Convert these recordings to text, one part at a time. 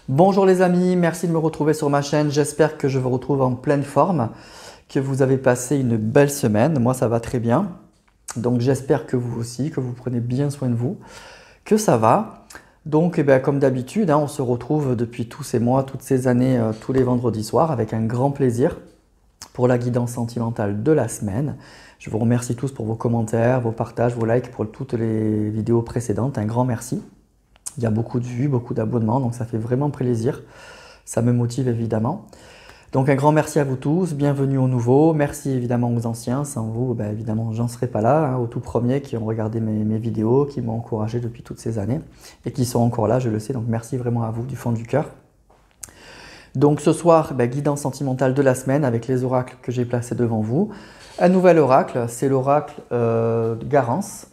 Bonjour les amis, merci de me retrouver sur ma chaîne. J'espère que je vous retrouve en pleine forme, que vous avez passé une belle semaine. Moi, ça va très bien. Donc, j'espère que vous aussi, que vous prenez bien soin de vous, que ça va. Donc, comme d'habitude, on se retrouve depuis tous ces mois, toutes ces années, tous les vendredis soirs avec un grand plaisir pour la guidance sentimentale de la semaine. Je vous remercie tous pour vos commentaires, vos partages, vos likes pour toutes les vidéos précédentes. Un grand merci. Il y a beaucoup de vues, beaucoup d'abonnements, donc ça fait vraiment plaisir. Ça me motive évidemment. Donc un grand merci à vous tous, bienvenue aux nouveaux. Merci évidemment aux anciens. Sans vous, évidemment, j'en serais pas là. Aux tout premiers qui ont regardé mes vidéos, qui m'ont encouragé depuis toutes ces années et qui sont encore là, je le sais. Donc merci vraiment à vous du fond du cœur. Donc ce soir, guidance sentimentale de la semaine avec les oracles que j'ai placés devant vous. Un nouvel oracle, c'est l'oracle Garance.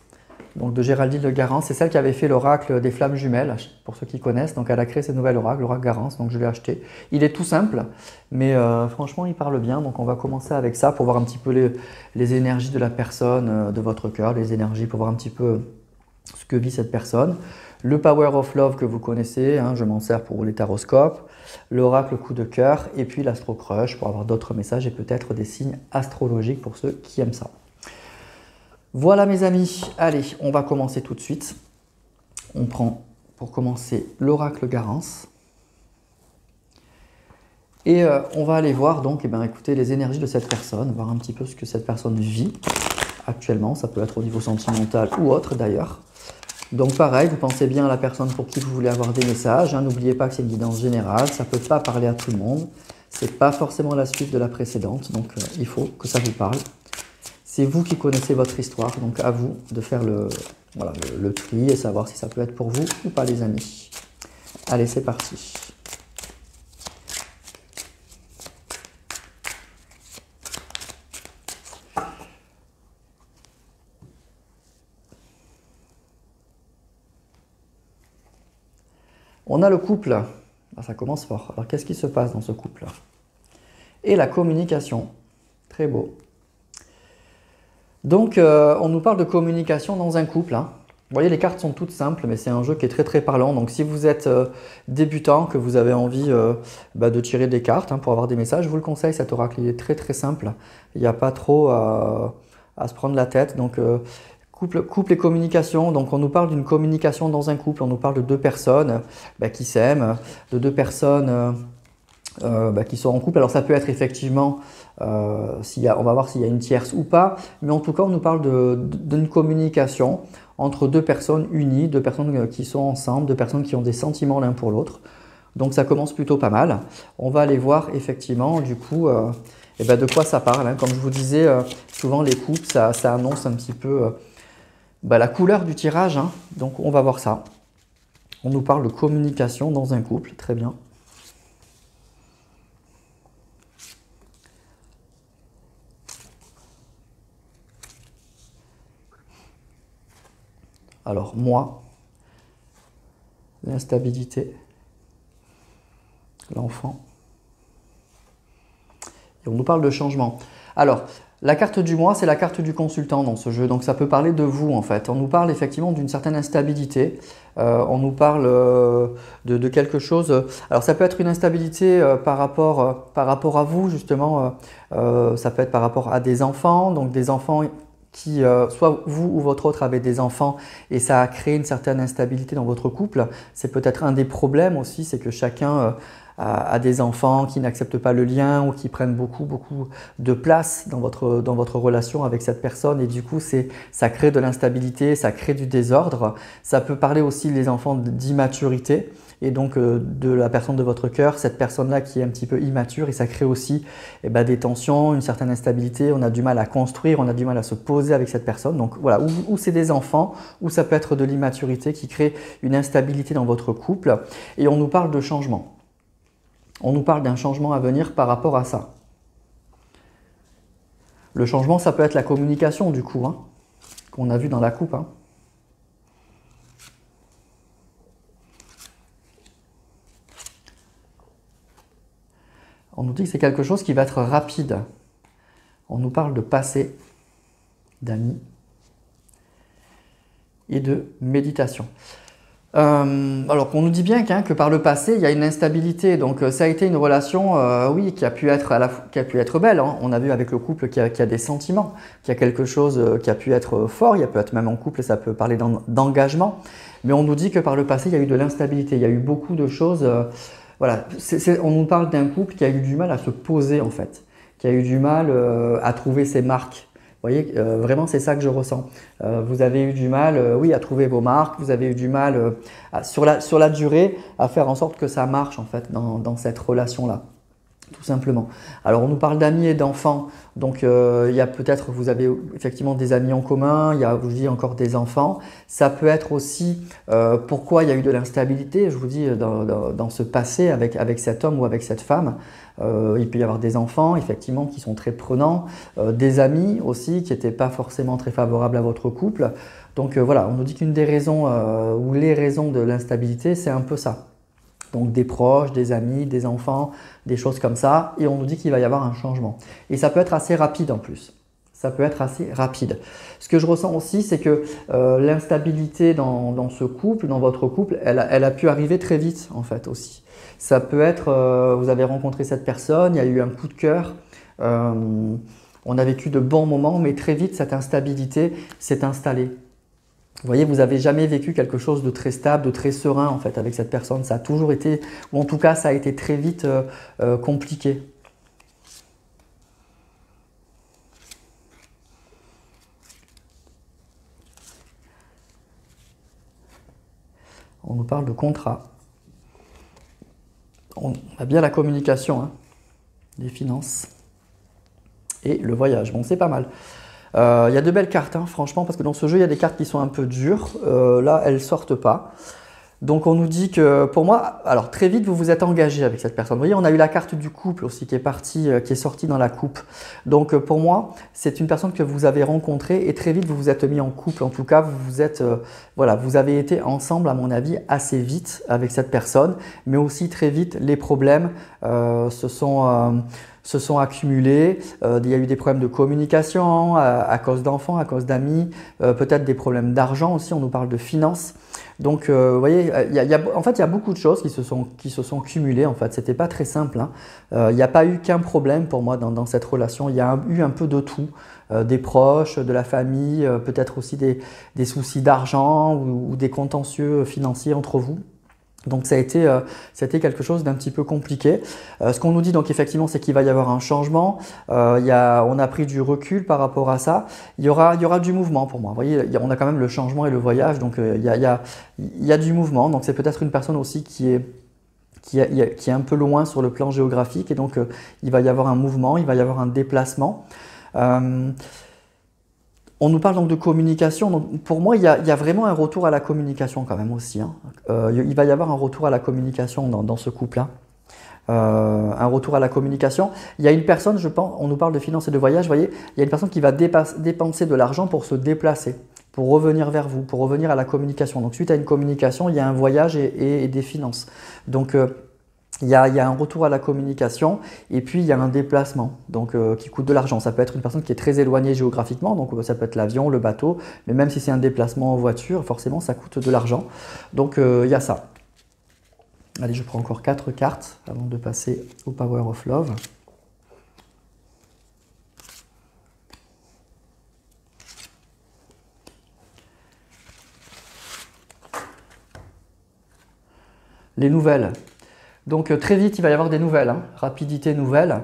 Donc de Géraldine de Garance, c'est celle qui avait fait l'oracle des flammes jumelles, pour ceux qui connaissent. Donc elle a créé ce nouvel oracle, l'oracle Garance, donc je l'ai acheté. Il est tout simple, mais franchement il parle bien, donc on va commencer avec ça pour voir un petit peu les énergies de la personne, de votre cœur, les énergies pour voir un petit peu ce que vit cette personne. Le Power of Love que vous connaissez, je m'en sers pour les taroscopes, l'oracle coup de cœur et puis l'astro crush pour avoir d'autres messages et peut-être des signes astrologiques pour ceux qui aiment ça. Voilà mes amis, allez, on va commencer tout de suite. On prend pour commencer l'oracle Garance. Et on va aller voir donc, écoutez, les énergies de cette personne, voir un petit peu ce que cette personne vit actuellement. Ça peut être au niveau sentimental ou autre d'ailleurs. Donc pareil, vous pensez bien à la personne pour qui vous voulez avoir des messages. N'oubliez pas que c'est une guidance générale, ça ne peut pas parler à tout le monde. Ce n'est pas forcément la suite de la précédente, donc il faut que ça vous parle. C'est vous qui connaissez votre histoire, donc à vous de faire le tri et savoir si ça peut être pour vous ou pas les amis. Allez, c'est parti. On a le couple, ça commence fort. Alors qu'est-ce qui se passe dans ce couple? Et la communication, très beau. Donc, on nous parle de communication dans un couple. Vous voyez, les cartes sont toutes simples, mais c'est un jeu qui est très très parlant. Donc, si vous êtes débutant, que vous avez envie de tirer des cartes pour avoir des messages, je vous le conseille, cet oracle. Il est très très simple. Il n'y a pas trop à se prendre la tête. Donc, couple et communication. Donc, on nous parle d'une communication dans un couple. On nous parle de deux personnes qui s'aiment, de deux personnes qui sont en couple. Alors, ça peut être effectivement... on va voir s'il y a une tierce ou pas, mais en tout cas on nous parle d'une communication entre deux personnes unies, deux personnes qui sont ensemble, deux personnes qui ont des sentiments l'un pour l'autre. Donc ça commence plutôt pas mal. On va aller voir effectivement du coup de quoi ça parle. Comme je vous disais, souvent les couples ça annonce un petit peu la couleur du tirage. Donc on va voir ça. On nous parle de communication dans un couple, très bien. Alors moi, l'instabilité, l'enfant, et on nous parle de changement. Alors, la carte du mois, c'est la carte du consultant dans ce jeu, donc ça peut parler de vous en fait. On nous parle effectivement d'une certaine instabilité, on nous parle de quelque chose. Alors ça peut être une instabilité par rapport à vous justement, ça peut être par rapport à des enfants, donc des enfants qui, soit vous ou votre autre avez des enfants et ça a créé une certaine instabilité dans votre couple. C'est peut-être un des problèmes aussi, c'est que chacun a des enfants qui n'acceptent pas le lien ou qui prennent beaucoup de place dans votre relation avec cette personne et du coup ça crée de l'instabilité, ça crée du désordre. Ça peut parler aussi les enfants d'immaturité et donc de la personne de votre cœur, cette personne-là qui est un petit peu immature et ça crée aussi des tensions, une certaine instabilité, on a du mal à construire, on a du mal à se poser avec cette personne. Donc voilà, ou c'est des enfants, ou ça peut être de l'immaturité qui crée une instabilité dans votre couple et on nous parle de changement. On nous parle d'un changement à venir par rapport à ça. Le changement, ça peut être la communication du coup, qu'on a vu dans la coupe. On nous dit que c'est quelque chose qui va être rapide. On nous parle de passé, d'amis et de méditation. Alors qu'on nous dit bien que par le passé, il y a une instabilité. Donc ça a été une relation, oui, qui a pu être, qui a pu être belle, hein. On a vu avec le couple qui a des sentiments, qui a quelque chose qui a pu être fort. Il y a peut être même en couple, ça peut parler d'engagement. Mais on nous dit que par le passé, il y a eu de l'instabilité. Il y a eu beaucoup de choses. Voilà, on nous parle d'un couple qui a eu du mal à se poser en fait, qui a eu du mal à trouver ses marques. Vous voyez, vraiment, c'est ça que je ressens. Vous avez eu du mal, oui, à trouver vos marques. Vous avez eu du mal, sur la durée, à faire en sorte que ça marche, en fait, dans cette relation-là, tout simplement. Alors, on nous parle d'amis et d'enfants. Donc, il y a peut-être, vous avez effectivement des amis en commun. Il y a, je vous dis, encore des enfants. Ça peut être aussi pourquoi il y a eu de l'instabilité, je vous dis, dans ce passé avec cet homme ou avec cette femme. Il peut y avoir des enfants, effectivement, qui sont très prenants, des amis aussi, qui n'étaient pas forcément très favorables à votre couple. Donc voilà, on nous dit qu'une des raisons ou les raisons de l'instabilité, c'est un peu ça. Donc des proches, des amis, des enfants, des choses comme ça. Et on nous dit qu'il va y avoir un changement. Et ça peut être assez rapide en plus. Ça peut être assez rapide. Ce que je ressens aussi, c'est que l'instabilité dans ce couple, dans votre couple, elle a pu arriver très vite en fait aussi. Ça peut être, vous avez rencontré cette personne, il y a eu un coup de cœur, on a vécu de bons moments, mais très vite cette instabilité s'est installée. Vous voyez, vous n'avez jamais vécu quelque chose de très stable, de très serein en fait avec cette personne. Ça a toujours été, ou en tout cas ça a été très vite compliqué. On nous parle de contrat. On a bien la communication, hein, les finances et le voyage. Bon, c'est pas mal. Il y a de belles cartes, hein, franchement, parce que dans ce jeu, il y a des cartes qui sont un peu dures. Là, elles ne sortent pas. Donc, on nous dit que, pour moi, alors très vite, vous vous êtes engagé avec cette personne. Vous voyez, on a eu la carte du couple aussi qui est partie, qui est sortie dans la coupe. Donc, pour moi, c'est une personne que vous avez rencontrée et très vite, vous vous êtes mis en couple. En tout cas, vous vous êtes, voilà, vous avez été ensemble, à mon avis, assez vite avec cette personne. Mais aussi, très vite, les problèmes se sont accumulés. Il y a eu des problèmes de communication à cause d'enfants, à cause d'amis, peut-être des problèmes d'argent aussi, on nous parle de finances. Donc, vous voyez, en fait, il y a beaucoup de choses qui se sont cumulées. En fait, c'était pas très simple, hein. Il n'y a pas eu qu'un problème pour moi dans cette relation. Il y a eu un peu de tout, des proches, de la famille, peut-être aussi des soucis d'argent ou des contentieux financiers entre vous. Donc ça a été quelque chose d'un petit peu compliqué. Ce qu'on nous dit donc effectivement, c'est qu'il va y avoir un changement. On a pris du recul par rapport à ça. Il y aura du mouvement pour moi. Vous voyez, on a quand même le changement et le voyage, donc il y a du mouvement. Donc c'est peut-être une personne aussi qui est un peu loin sur le plan géographique et donc il va y avoir un mouvement, il va y avoir un déplacement. On nous parle donc de communication. Donc pour moi, il y a vraiment un retour à la communication quand même aussi, hein. Il va y avoir un retour à la communication dans ce couple-là. Un retour à la communication. Il y a une personne, je pense, on nous parle de finances et de voyage, vous voyez, il y a une personne qui va dépenser de l'argent pour se déplacer, pour revenir vers vous, pour revenir à la communication. Donc suite à une communication, il y a un voyage et des finances. Donc il y a un retour à la communication et puis il y a un déplacement donc, qui coûte de l'argent. Ça peut être une personne qui est très éloignée géographiquement, donc ça peut être l'avion, le bateau, mais même si c'est un déplacement en voiture, forcément ça coûte de l'argent. Donc il y a ça. Allez, je prends encore 4 cartes avant de passer au Power of Love. Les nouvelles. Donc très vite, il va y avoir des nouvelles, hein. Rapidité nouvelle.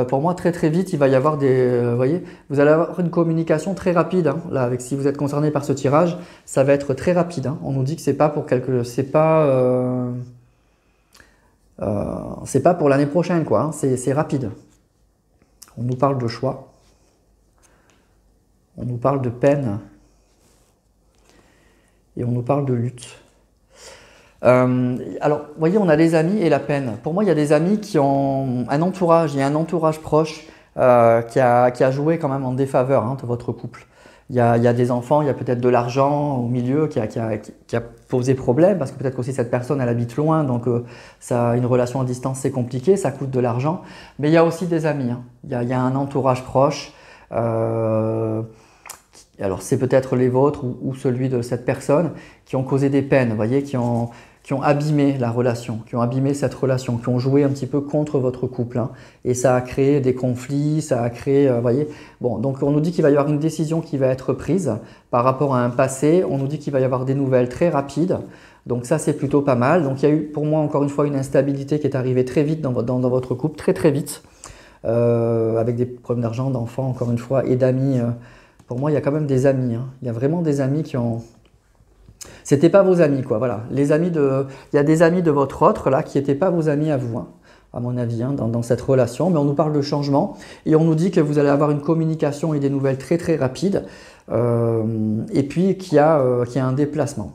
Pour moi, très très vite, il va y avoir vous voyez, vous allez avoir une communication très rapide, hein. Là, si vous êtes concerné par ce tirage, ça va être très rapide, hein. On nous dit que c'est pas pour c'est pas pour l'année prochaine, quoi, hein. C'est rapide. On nous parle de choix. On nous parle de peine. Et on nous parle de lutte. Alors, vous voyez, on a les amis et la peine. Pour moi, il y a des amis qui ont un entourage, il y a un entourage proche qui a joué quand même en défaveur, hein, de votre couple. Il y a des enfants, il y a peut-être de l'argent au milieu qui a posé problème parce que peut-être aussi cette personne elle habite loin, donc une relation à distance c'est compliqué, ça coûte de l'argent. Mais il y a aussi des amis, hein. Il y a un entourage proche Et alors c'est peut-être les vôtres ou celui de cette personne qui ont causé des peines, vous voyez, qui ont abîmé la relation, qui ont abîmé cette relation, qui ont joué un petit peu contre votre couple. Hein. Et ça a créé des conflits, ça a créé, vous voyez. Bon, donc on nous dit qu'il va y avoir une décision qui va être prise par rapport à un passé. On nous dit qu'il va y avoir des nouvelles très rapides. Donc ça, c'est plutôt pas mal. Donc il y a eu pour moi encore une fois une instabilité qui est arrivée très vite dans votre couple, très très vite, avec des problèmes d'argent, d'enfants encore une fois, et d'amis. Pour moi, il y a quand même des amis. Hein. Il y a vraiment des amis qui ont... C'était pas vos amis, quoi. Voilà. Il y a des amis de votre autre là qui n'étaient pas vos amis à vous, hein, à mon avis, hein, dans cette relation. Mais on nous parle de changement et on nous dit que vous allez avoir une communication et des nouvelles très très rapides. Et puis qu'il y a un déplacement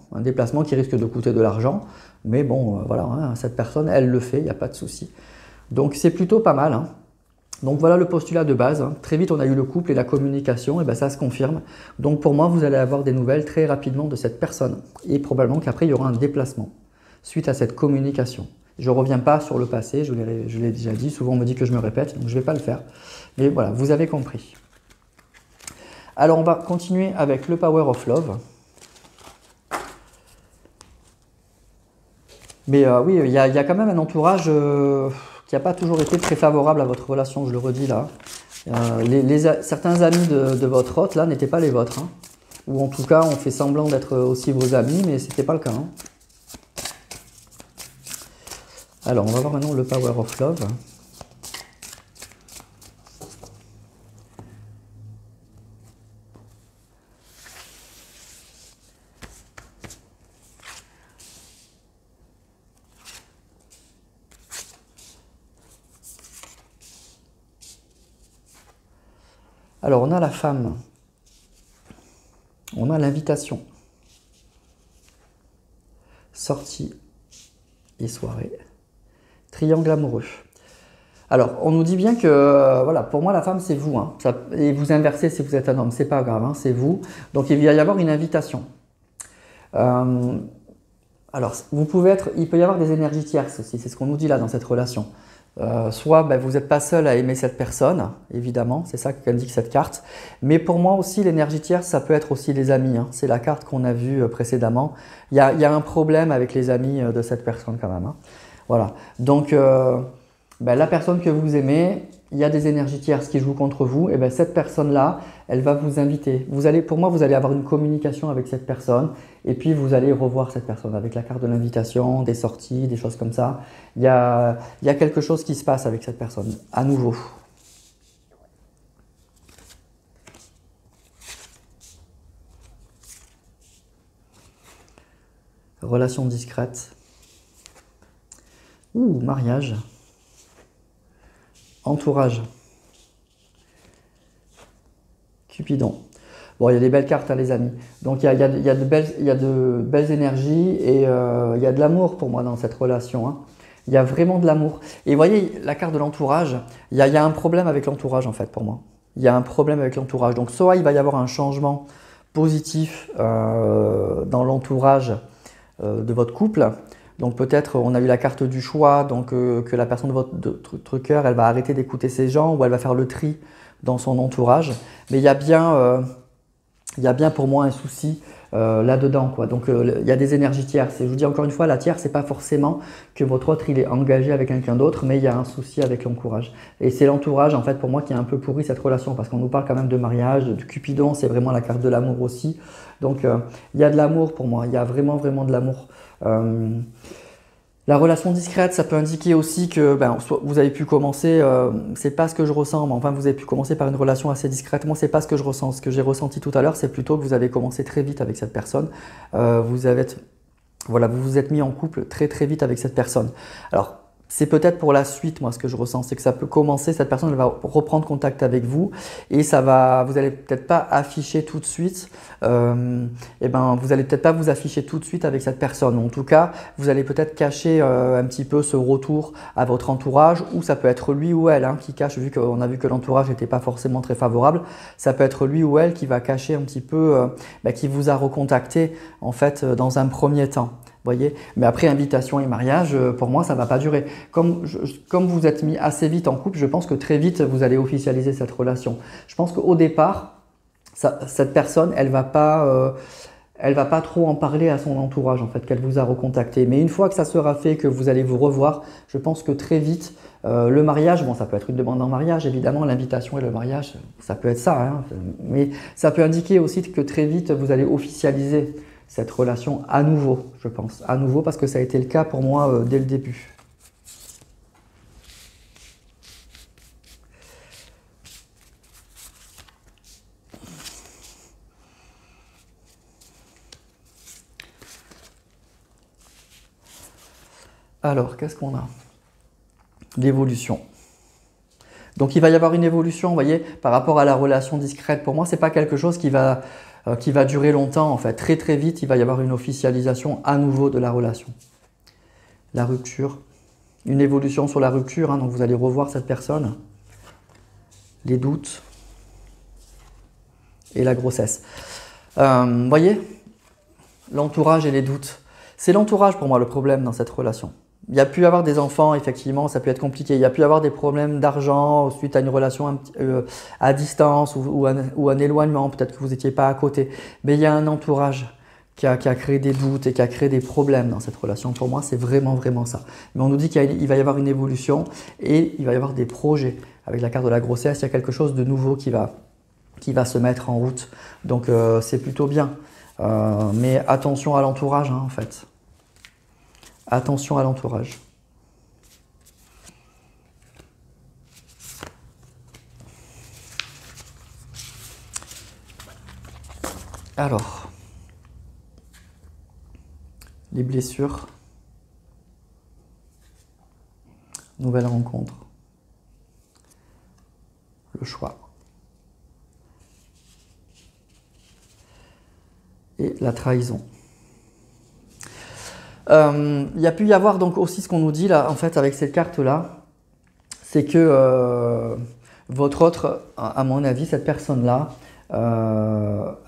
qui risque de coûter de l'argent. Mais bon, voilà, hein, cette personne, elle le fait, il n'y a pas de souci. Donc c'est plutôt pas mal. Hein. Donc voilà le postulat de base. Hein. Très vite, on a eu le couple et la communication, et ben ça se confirme. Donc pour moi, vous allez avoir des nouvelles très rapidement de cette personne. Et probablement qu'après, il y aura un déplacement suite à cette communication. Je ne reviens pas sur le passé, je l'ai déjà dit. Souvent, on me dit que je me répète, donc je ne vais pas le faire. Mais voilà, vous avez compris. Alors, on va continuer avec le Power of Love. Mais oui, il y a quand même un entourage... qui n'a pas toujours été très favorable à votre relation, je le redis là. Certains amis de votre hôte là n'étaient pas les vôtres. Hein. Ou en tout cas, on fait semblant d'être aussi vos amis, mais ce n'était pas le cas. Hein. Alors, on va voir maintenant le Power of Love. Alors, on a la femme, on a l'invitation, sortie et soirée, triangle amoureux. Alors, on nous dit bien que, voilà, pour moi, la femme, c'est vous. Hein. Et vous inversez si vous êtes un homme, c'est pas grave, hein, c'est vous. Donc, il va y avoir une invitation. Alors, il peut y avoir des énergies tierces aussi, c'est ce qu'on nous dit là dans cette relation. Soit vous n'êtes pas seul à aimer cette personne, évidemment, c'est ça qu'indique cette carte. Mais pour moi aussi, l'énergie tierce, ça peut être aussi les amis. Hein. C'est la carte qu'on a vue précédemment. Il y a un problème avec les amis de cette personne quand même. Hein. Voilà. Donc, la personne que vous aimez, il y a des énergies tierces qui jouent contre vous. Et cette personne-là, elle va vous inviter. Pour moi, vous allez avoir une communication avec cette personne. Et puis, vous allez revoir cette personne avec la carte de l'invitation, des sorties, des choses comme ça. Il y a quelque chose qui se passe avec cette personne, à nouveau. Relation discrète. Mariage. Entourage. Cupidon. Bon, il y a des belles cartes, hein, les amis. Donc, il y a de belles énergies et il y a de l'amour pour moi dans cette relation. Hein. Il y a vraiment de l'amour. Et vous voyez, la carte de l'entourage, il y a un problème avec l'entourage en fait pour moi. Il y a un problème avec l'entourage. Donc, soit il va y avoir un changement positif dans l'entourage de votre couple. Donc peut-être on a eu la carte du choix, donc que la personne de votre cœur, elle va arrêter d'écouter ces gens ou elle va faire le tri dans son entourage. Mais il y a bien pour moi un souci là-dedans, quoi. Donc il y a des énergies tierces. Et je vous dis encore une fois, la tierce, c'est pas forcément que votre autre il est engagé avec quelqu'un d'autre, mais il y a un souci avec l'entourage. Et c'est l'entourage en fait pour moi qui a un peu pourri cette relation parce qu'on nous parle quand même de mariage, de Cupidon, c'est vraiment la carte de l'amour aussi. Donc il y a de l'amour pour moi, il y a vraiment de l'amour. La relation discrète, ça peut indiquer aussi que vous avez pu commencer, c'est pas ce que je ressens, mais enfin vous avez pu commencer par une relation assez discrète. Moi, c'est pas ce que je ressens. Ce que j'ai ressenti tout à l'heure, c'est plutôt que vous avez commencé très vite avec cette personne. Vous vous êtes mis en couple très vite avec cette personne. Alors, c'est peut-être pour la suite, moi, ce que je ressens, c'est que ça peut commencer, cette personne elle va reprendre contact avec vous et vous allez peut-être pas afficher tout de suite, vous allez peut-être pas vous afficher tout de suite avec cette personne. En tout cas, vous allez peut-être cacher un petit peu ce retour à votre entourage ou ça peut être lui ou elle qui cache, vu qu'on a vu que l'entourage n'était pas forcément très favorable. Ça peut être lui ou elle qui va cacher un petit peu, qui vous a recontacté en fait dans un premier temps. Voyez, mais après invitation et mariage, pour moi, ça ne va pas durer. Comme vous êtes mis assez vite en couple, je pense que très vite, vous allez officialiser cette relation. Je pense qu'au départ, cette personne, elle va pas trop en parler à son entourage en fait, qu'elle vous a recontacté. Mais une fois que ça sera fait, que vous allez vous revoir, je pense que très vite, le mariage, bon ça peut être une demande en mariage évidemment, l'invitation et le mariage, ça peut être ça, hein, mais ça peut indiquer aussi que très vite vous allez officialiser cette relation à nouveau, je pense. À nouveau parce que ça a été le cas pour moi dès le début. Alors, qu'est-ce qu'on a? L'évolution. Donc il va y avoir une évolution, vous voyez, par rapport à la relation discrète. Pour moi, c'est pas quelque chose qui va durer longtemps en fait. Très très vite, il va y avoir une officialisation à nouveau de la relation. La rupture, une évolution sur la rupture, hein, donc vous allez revoir cette personne. Les doutes et la grossesse. Vous voyez, l'entourage et les doutes. C'est l'entourage pour moi le problème dans cette relation. Il y a pu y avoir des enfants, effectivement, ça peut être compliqué. Il y a pu y avoir des problèmes d'argent suite à une relation à distance ou un éloignement. Peut-être que vous n'étiez pas à côté. Mais il y a un entourage qui a créé des doutes et qui a créé des problèmes dans cette relation. Pour moi, c'est vraiment, vraiment ça. Mais on nous dit qu'il va y avoir une évolution et il va y avoir des projets. Avec la carte de la grossesse, il y a quelque chose de nouveau qui va se mettre en route. Donc, c'est plutôt bien. Mais attention à l'entourage, hein, en fait. Attention à l'entourage. Alors, les blessures, nouvelle rencontre, le choix et la trahison. Il y a pu y avoir donc aussi ce qu'on nous dit là, en fait, avec cette carte-là, c'est que votre autre, à mon avis, cette personne-là,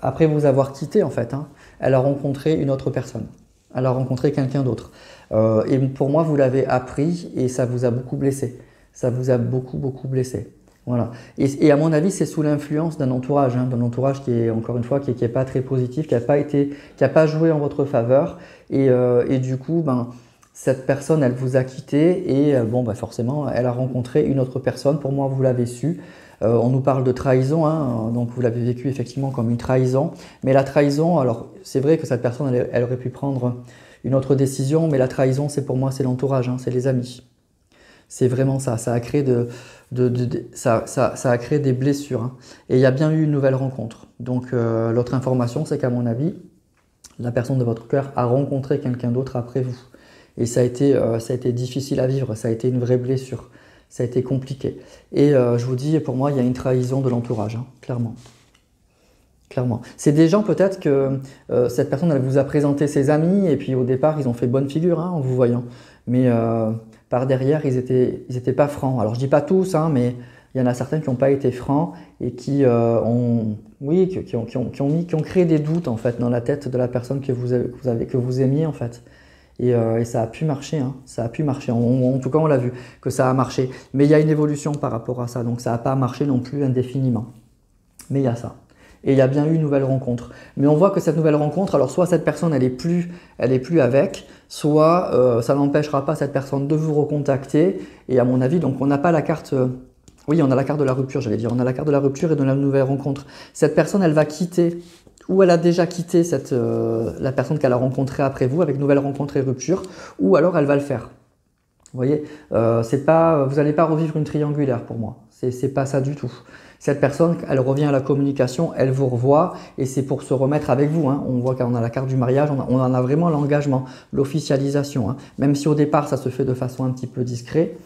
après vous avoir quitté, en fait, hein, elle a rencontré une autre personne. Elle a rencontré quelqu'un d'autre. Et pour moi, vous l'avez appris et ça vous a beaucoup blessé. Ça vous a beaucoup, beaucoup blessé. Voilà. Et à mon avis, c'est sous l'influence d'un entourage, hein, d'un entourage qui est, encore une fois, qui est pas très positif, qui a pas joué en votre faveur. Et du coup, ben, cette personne, elle vous a quitté et bon, ben, forcément, elle a rencontré une autre personne. Pour moi, vous l'avez su. On nous parle de trahison, hein, donc vous l'avez vécu effectivement comme une trahison. Mais la trahison, alors c'est vrai que cette personne, elle aurait pu prendre une autre décision, mais la trahison, c'est pour moi, c'est l'entourage, hein, c'est les amis. C'est vraiment ça. Ça a créé ça a créé des blessures, hein. Et il y a bien eu une nouvelle rencontre. Donc l'autre information, c'est qu'à mon avis, la personne de votre cœur a rencontré quelqu'un d'autre après vous. Et ça a été difficile à vivre, ça a été une vraie blessure, ça a été compliqué. Et je vous dis, pour moi, il y a une trahison de l'entourage, hein, clairement. Clairement. C'est des gens peut-être que cette personne, elle vous a présenté ses amis et puis au départ, ils ont fait bonne figure, hein, en vous voyant. Mais par derrière, ils étaient pas francs. Alors je dis pas tous, hein, mais il y en a certains qui n'ont pas été francs et qui oui, qui ont créé des doutes en fait dans la tête de la personne que vous aimiez en fait. Et ça a pu marcher, hein, ça a pu marcher. En tout cas, on l'a vu que ça a marché. Mais il y a une évolution par rapport à ça, donc ça n'a pas marché non plus indéfiniment. Mais il y a ça. Et il y a bien eu une nouvelle rencontre. Mais on voit que cette nouvelle rencontre, alors soit cette personne elle est plus avec, soit ça n'empêchera pas cette personne de vous recontacter. Et à mon avis, donc on n'a pas la carte. Oui, on a la carte de la rupture, j'allais dire. On a la carte de la rupture et de la nouvelle rencontre. Cette personne, elle va quitter, ou elle a déjà quitté la personne qu'elle a rencontrée après vous, avec nouvelle rencontre et rupture, ou alors elle va le faire. Vous voyez, vous n'allez pas revivre une triangulaire pour moi. C'est pas ça du tout. Cette personne, elle revient à la communication, elle vous revoit et c'est pour se remettre avec vous, hein. On voit qu'on a la carte du mariage, on en a vraiment l'engagement, l'officialisation, hein. Même si au départ ça se fait de façon un petit peu discrète,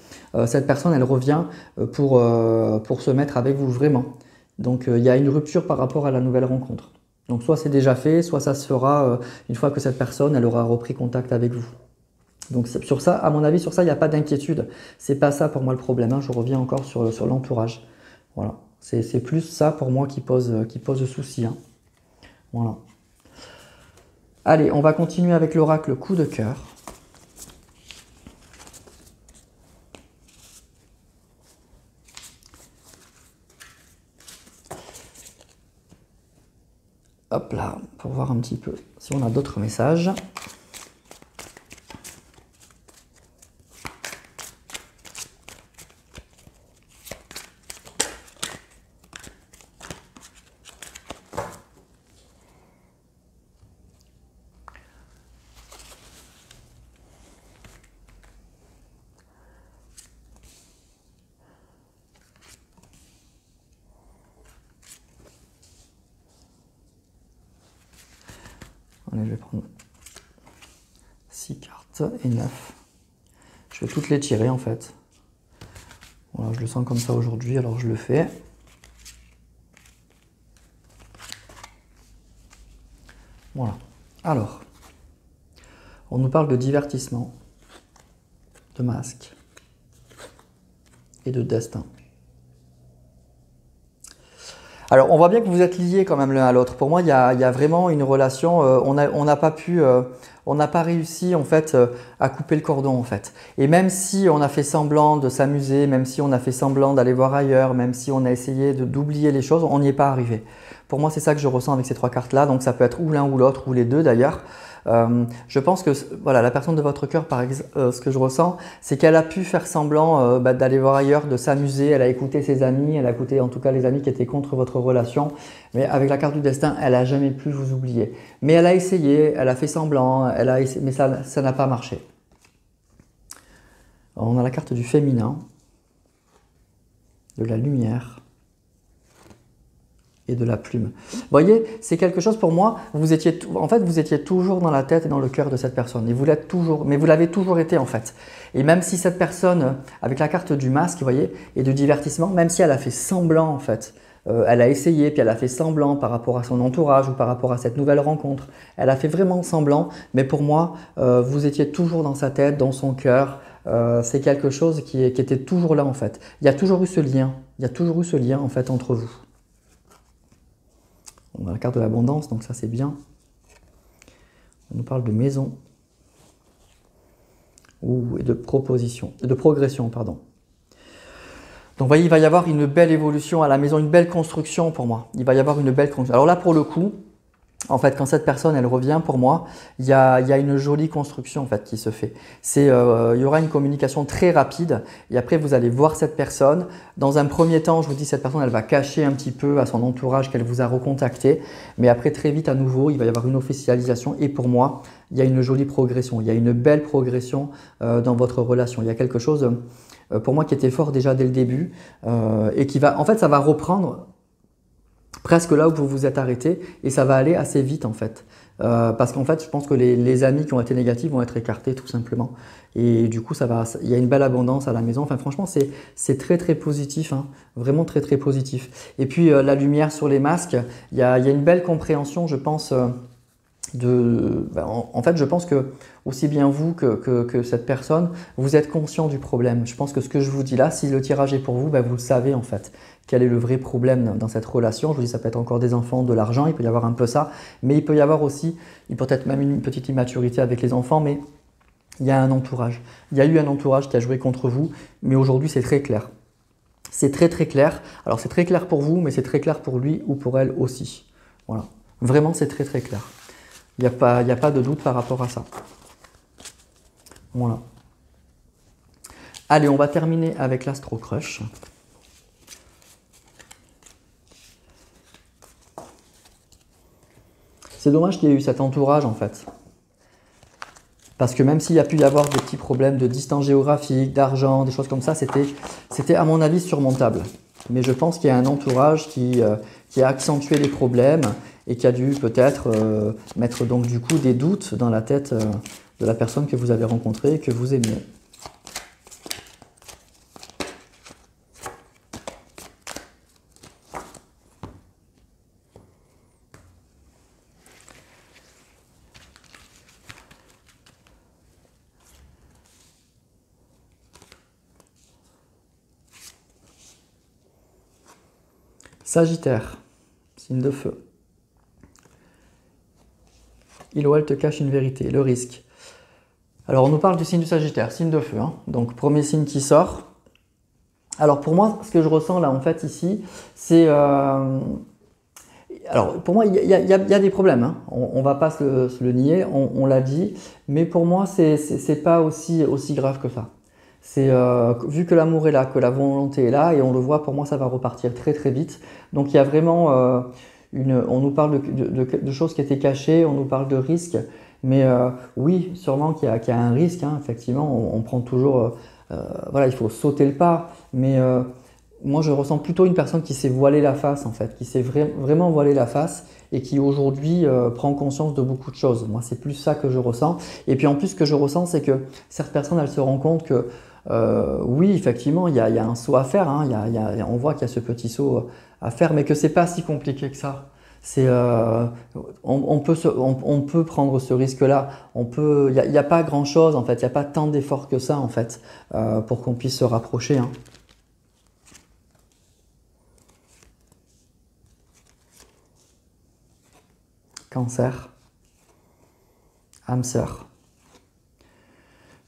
cette personne elle revient pour se mettre avec vous vraiment. Donc il y a une rupture par rapport à la nouvelle rencontre. Donc soit c'est déjà fait, soit ça se fera une fois que cette personne elle aura repris contact avec vous. Donc sur ça, à mon avis, sur ça, il n'y a pas d'inquiétude. C'est pas ça pour moi le problème, hein. Je reviens encore sur l'entourage. Voilà. C'est plus ça pour moi qui pose souci, hein. Voilà. Allez, on va continuer avec l'oracle coup de cœur. Hop là, pour voir un petit peu si on a d'autres messages. Allez, je vais prendre 6 cartes et 9. Je vais toutes les tirer en fait. Voilà, je le sens comme ça aujourd'hui, alors je le fais. Voilà. Alors, on nous parle de divertissement, de masque et de destin. Alors, on voit bien que vous êtes liés quand même l'un à l'autre. Pour moi, il y a vraiment une relation. On n'a pas réussi en fait à couper le cordon en fait. Et même si on a fait semblant de s'amuser, même si on a fait semblant d'aller voir ailleurs, même si on a essayé d'oublier les choses, on n'y est pas arrivé. Pour moi, c'est ça que je ressens avec ces 3 cartes-là. Donc, ça peut être ou l'un ou l'autre, ou les deux d'ailleurs. Je pense que voilà, la personne de votre cœur, par exemple, ce que je ressens, c'est qu'elle a pu faire semblant d'aller voir ailleurs, de s'amuser. Elle a écouté ses amis, elle a écouté en tout cas les amis qui étaient contre votre relation. Mais avec la carte du destin, elle n'a jamais pu vous oublier. Mais elle a essayé, elle a fait semblant, mais ça n'a pas marché. Alors, on a la carte du féminin, de la lumière et de la plume. Vous voyez, c'est quelque chose pour moi, vous étiez toujours dans la tête et dans le cœur de cette personne. Et vous l'êtes toujours, mais vous l'avez toujours été en fait. Et même si cette personne, avec la carte du masque, vous voyez, et de divertissement, même si elle a fait semblant en fait, elle a essayé, puis elle a fait semblant par rapport à son entourage ou par rapport à cette nouvelle rencontre, elle a fait vraiment semblant, mais pour moi, vous étiez toujours dans sa tête, dans son cœur. C'est quelque chose qui était toujours là en fait. Il y a toujours eu ce lien, en fait entre vous. On a la carte de l'abondance, donc ça c'est bien. On nous parle de maison et de proposition, de progression, pardon. Donc vous voyez, il va y avoir une belle évolution à la maison, une belle construction pour moi. Il va y avoir une belle construction. Alors là, pour le coup, en fait, quand cette personne elle revient, pour moi, il y a une jolie construction en fait qui se fait. Il y aura une communication très rapide et après vous allez voir cette personne. Dans un premier temps, je vous dis, cette personne elle va cacher un petit peu à son entourage qu'elle vous a recontacté, mais après très vite à nouveau, il va y avoir une officialisation et pour moi, il y a une jolie progression, il y a une belle progression dans votre relation. Il y a quelque chose pour moi qui était fort déjà dès le début et qui va, en fait, ça va reprendre presque là où vous vous êtes arrêté et ça va aller assez vite en fait. Parce qu'en fait, je pense que les amis qui ont été négatifs vont être écartés tout simplement. Et du coup, il y a une belle abondance à la maison. Enfin, franchement, c'est très très positif, hein. Vraiment très très positif. Et puis, la lumière sur les masques, il y a une belle compréhension, je pense, en fait, je pense que aussi bien vous que cette personne, vous êtes conscient du problème. Je pense que ce que je vous dis là, si le tirage est pour vous, vous le savez en fait. Quel est le vrai problème dans cette relation? Je vous dis, ça peut être encore des enfants, de l'argent, il peut y avoir un peu ça, mais il peut y avoir aussi, il peut être même une petite immaturité avec les enfants, mais il y a un entourage. Il y a eu un entourage qui a joué contre vous, mais aujourd'hui c'est très clair. C'est très très clair. Alors c'est très clair pour vous, mais c'est très clair pour lui ou pour elle aussi. Voilà. Vraiment, c'est très très clair. Il n'y a pas de doute par rapport à ça. Voilà. Allez, on va terminer avec l'Astro Crush. C'est dommage qu'il y ait eu cet entourage en fait. Parce que même s'il y a pu y avoir des petits problèmes de distance géographique, d'argent, des choses comme ça, c'était à mon avis surmontable. Mais je pense qu'il y a un entourage qui a accentué les problèmes et qui a dû peut-être mettre donc du coup des doutes dans la tête de la personne que vous avez rencontrée et que vous aimiez. Sagittaire, signe de feu. Il ou elle te cache une vérité, le risque. Alors, on nous parle du signe du Sagittaire, signe de feu. Hein. Donc, premier signe qui sort. Alors, pour moi, ce que je ressens là, en fait, ici, c'est... Alors, pour moi, il y a des problèmes, hein. On ne va pas se le nier, on l'a dit, mais pour moi, c'est pas aussi grave que ça. Vu que l'amour est là, que la volonté est là, et on le voit, pour moi, ça va repartir très très vite. Donc, il y a vraiment on nous parle de choses qui étaient cachées, on nous parle de risques, mais oui, sûrement qu'il y a un risque, hein. Effectivement, on prend toujours, voilà, il faut sauter le pas, mais moi, je ressens plutôt une personne qui s'est voilée la face, en fait, qui s'est vraiment voilée la face et qui aujourd'hui prend conscience de beaucoup de choses. Moi, c'est plus ça que je ressens. Et puis en plus, ce que je ressens, c'est que certaines personnes, elles se rendent compte que oui, effectivement, il y a un saut à faire, hein. On voit qu'il y a ce petit saut à faire, mais que c'est pas si compliqué que ça. On peut prendre ce risque-là. Il n'y a pas grand-chose, en fait. Il n'y a pas tant d'efforts que ça, en fait, pour qu'on puisse se rapprocher, hein. Cancer, âme sœur.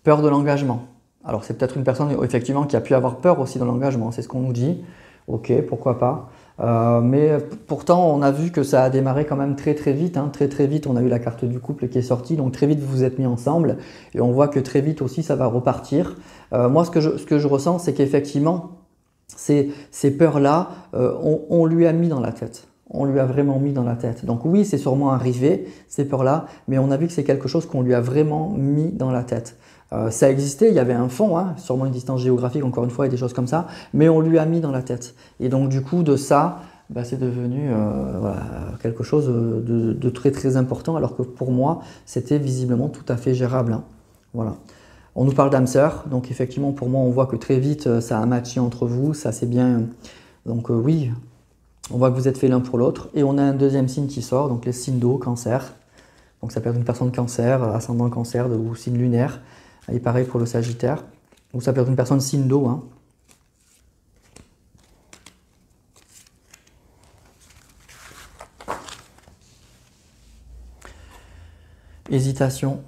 Peur de l'engagement. Alors c'est peut-être une personne effectivement qui a pu avoir peur aussi de l'engagement, c'est ce qu'on nous dit. Ok, pourquoi pas. Mais pourtant on a vu que ça a démarré quand même très très vite, hein. Très très vite on a eu la carte du couple qui est sortie, donc très vite vous vous êtes mis ensemble et on voit que très vite aussi ça va repartir. Moi ce que je ressens c'est qu'effectivement ces peurs-là, on lui a mis dans la tête. On lui a vraiment mis dans la tête. Donc oui, c'est sûrement arrivé, ces peurs-là, mais on a vu que c'est quelque chose qu'on lui a vraiment mis dans la tête. Ça existait, il y avait un fond, hein, sûrement une distance géographique, encore une fois, et des choses comme ça, mais on lui a mis dans la tête. Et donc du coup, de ça, bah, c'est devenu voilà, quelque chose de très très important, alors que pour moi, c'était visiblement tout à fait gérable, hein. Voilà. On nous parle d'âme sœur, donc effectivement, pour moi, on voit que très vite, ça a matché entre vous, ça c'est bien. Donc oui, on voit que vous êtes fait l'un pour l'autre. Et on a un deuxième signe qui sort, donc les signes d'eau, cancer. Donc ça peut être une personne cancer, ascendant cancer ou signe lunaire. Et pareil pour le sagittaire. Ou ça peut être une personne signe d'eau, hein. Hésitation.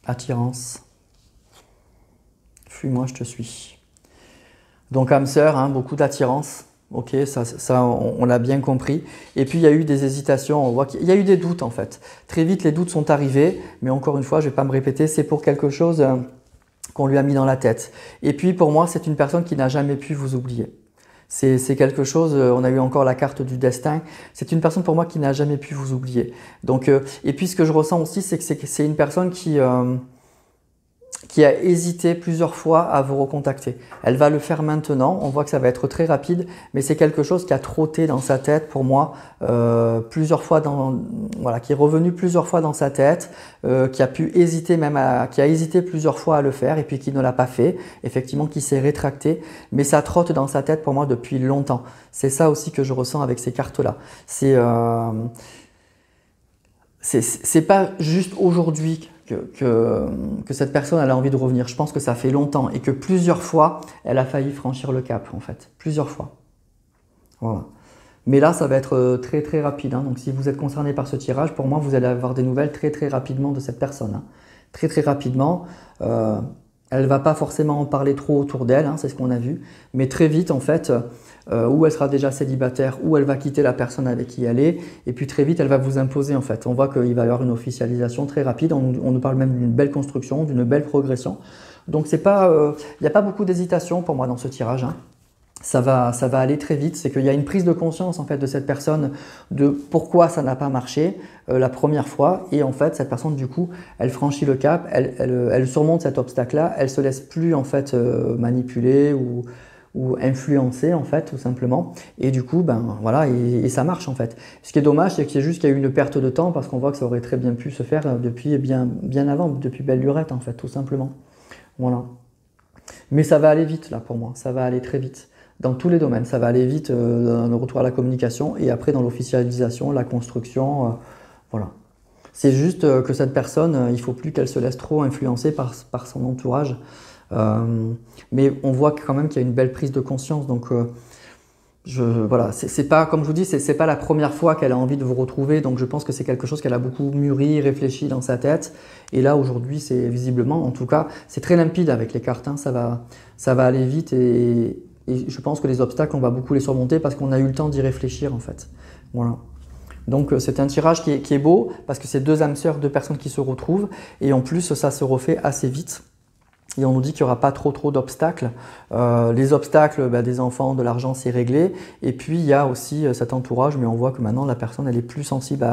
Attirance. Fuis-moi, je te suis. Donc âme sœur, hein, beaucoup d'attirance. Ok, ça on l'a bien compris. Et puis il y a eu des hésitations, on voit qu'il y a eu des doutes en fait. Très vite les doutes sont arrivés, mais encore une fois, je ne vais pas me répéter, c'est pour quelque chose qu'on lui a mis dans la tête. Et puis pour moi, c'est une personne qui n'a jamais pu vous oublier. C'est quelque chose, on a eu encore la carte du destin, c'est une personne pour moi qui n'a jamais pu vous oublier. Donc, et puis ce que je ressens aussi, c'est que c'est une personne qui a hésité plusieurs fois à vous recontacter. Elle va le faire maintenant, on voit que ça va être très rapide, mais c'est quelque chose qui a trotté dans sa tête pour moi plusieurs fois, voilà, qui est revenu plusieurs fois dans sa tête, qui a pu hésiter qui a hésité plusieurs fois à le faire et puis qui ne l'a pas fait, effectivement qui s'est rétracté, mais ça trotte dans sa tête pour moi depuis longtemps. C'est ça aussi que je ressens avec ces cartes-là. C'est pas juste aujourd'hui que cette personne elle a envie de revenir. Je pense que ça fait longtemps et que plusieurs fois, elle a failli franchir le cap en fait. Plusieurs fois. Voilà. Mais là, ça va être très très rapide, hein. Donc si vous êtes concerné par ce tirage, pour moi, vous allez avoir des nouvelles très très rapidement de cette personne, hein. Très très rapidement. Elle ne va pas forcément en parler trop autour d'elle, hein, c'est ce qu'on a vu. Mais très vite, en fait, ou elle sera déjà célibataire, ou elle va quitter la personne avec qui elle est. Et puis très vite, elle va vous imposer, en fait. On voit qu'il va y avoir une officialisation très rapide. On nous parle même d'une belle construction, d'une belle progression. Donc, il n'y a pas beaucoup d'hésitation pour moi dans ce tirage, hein. Ça va aller très vite, c'est qu'il y a une prise de conscience en fait de cette personne de pourquoi ça n'a pas marché la première fois et en fait cette personne du coup elle franchit le cap, elle surmonte cet obstacle-là, elle se laisse plus en fait manipuler ou influencer en fait tout simplement et du coup ben voilà et ça marche en fait. Ce qui est dommage c'est qu'il y a juste qu'il y a eu une perte de temps parce qu'on voit que ça aurait très bien pu se faire depuis bien avant, depuis belle lurette en fait tout simplement. Voilà. Mais ça va aller vite là pour moi, ça va aller très vite. Dans tous les domaines, ça va aller vite dans le retour à la communication et après dans l'officialisation, la construction, voilà. C'est juste que cette personne, il ne faut plus qu'elle se laisse trop influencer par son entourage. Mais on voit quand même qu'il y a une belle prise de conscience. Donc voilà, c'est pas, comme je vous dis, c'est pas la première fois qu'elle a envie de vous retrouver. Donc je pense que c'est quelque chose qu'elle a beaucoup mûri, réfléchi dans sa tête. Et là aujourd'hui, c'est visiblement, en tout cas, c'est très limpide avec les cartes, hein, ça va aller vite et Et je pense que les obstacles, on va beaucoup les surmonter parce qu'on a eu le temps d'y réfléchir en fait. Voilà. Donc c'est un tirage qui est beau parce que c'est deux âmes sœurs, deux personnes qui se retrouvent et en plus ça se refait assez vite. Et on nous dit qu'il n'y aura pas trop d'obstacles. Les obstacles des enfants, de l'argent, c'est réglé. Et puis il y a aussi cet entourage, mais on voit que maintenant la personne elle est plus sensible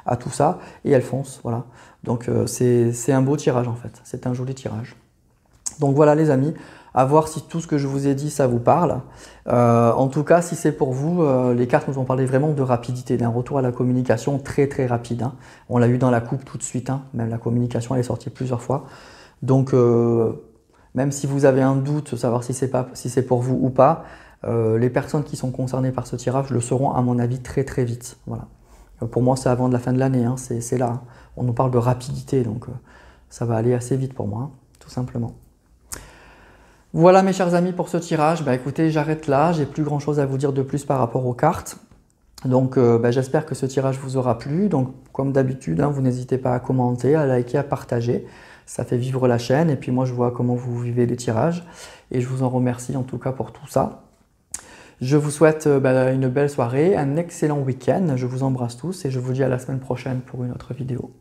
à tout ça et elle fonce. Voilà. Donc c'est un beau tirage en fait, c'est un joli tirage. Donc voilà les amis, à voir si tout ce que je vous ai dit ça vous parle. En tout cas si c'est pour vous, les cartes nous ont parlé vraiment de rapidité, d'un retour à la communication très rapide. Hein. On l'a eu dans la coupe tout de suite, hein. Même la communication elle est sortie plusieurs fois. Donc même si vous avez un doute, savoir si c'est pour vous ou pas, les personnes qui sont concernées par ce tirage le seront à mon avis très vite. Voilà. Pour moi c'est avant de la fin de l'année, hein. C'est là. On nous parle de rapidité, donc ça va aller assez vite pour moi, hein, tout simplement. Voilà mes chers amis pour ce tirage. Écoutez, j'arrête là, j'ai plus grand chose à vous dire de plus par rapport aux cartes. Donc j'espère que ce tirage vous aura plu. Donc comme d'habitude, hein, vous n'hésitez pas à commenter, à liker, à partager. Ça fait vivre la chaîne et puis moi je vois comment vous vivez les tirages et je vous en remercie en tout cas pour tout ça. Je vous souhaite une belle soirée, un excellent week-end. Je vous embrasse tous et je vous dis à la semaine prochaine pour une autre vidéo.